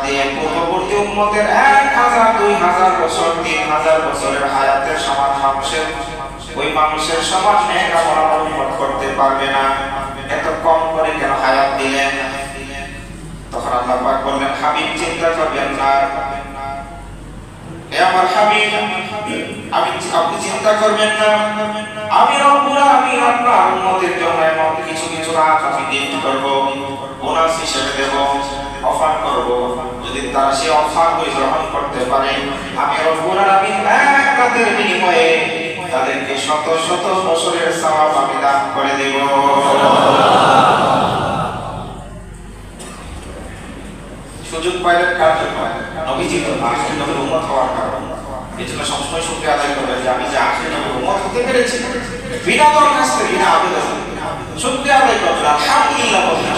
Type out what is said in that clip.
দিয়ে পূর্ববর্তী উম্মতের 1000 2000 বছর 3000 বছরের হায়াতের সমান মানুষের সমান নেক আমল উম্মত করতে পারবে না, এত কম করে কেন হায়াত দিলেন? তখন আল্লাহ পাক বললেন, হাবিব চিন্তা করবেন না, হে আমার হাবিব, আপনি চিন্তা করবেন না, আমি রব্বুল আলামিন আপনার উম্মতের জন্য এমন কিছু কিছু রাত আমি গিফট করব, বোনাস হিসেবে দেব, অফার করব। যদি তারা সেই অফার গ্রহণ করতে পারে, আমি রব্বুল আলামিন এক রাতের বিনিময়ে তাদেরকে শত শত বছরের সওয়াব আমি দান করে দেব। সুযোগ পাইলেন কার জন্য? নবীজি তো আখির নবীর উম্মত হওয়ার কারণ। এজন্য সবসময় শুকরিয়া আদায় করবেন যে আমি যে আখির নবীর উম্মত হতে পেরেছি, বিনা দরখাস্তে বিনা আবেদনে শুকরিয়া আদায় করবেন, আলহামদুলিল্লাহ বলবেন।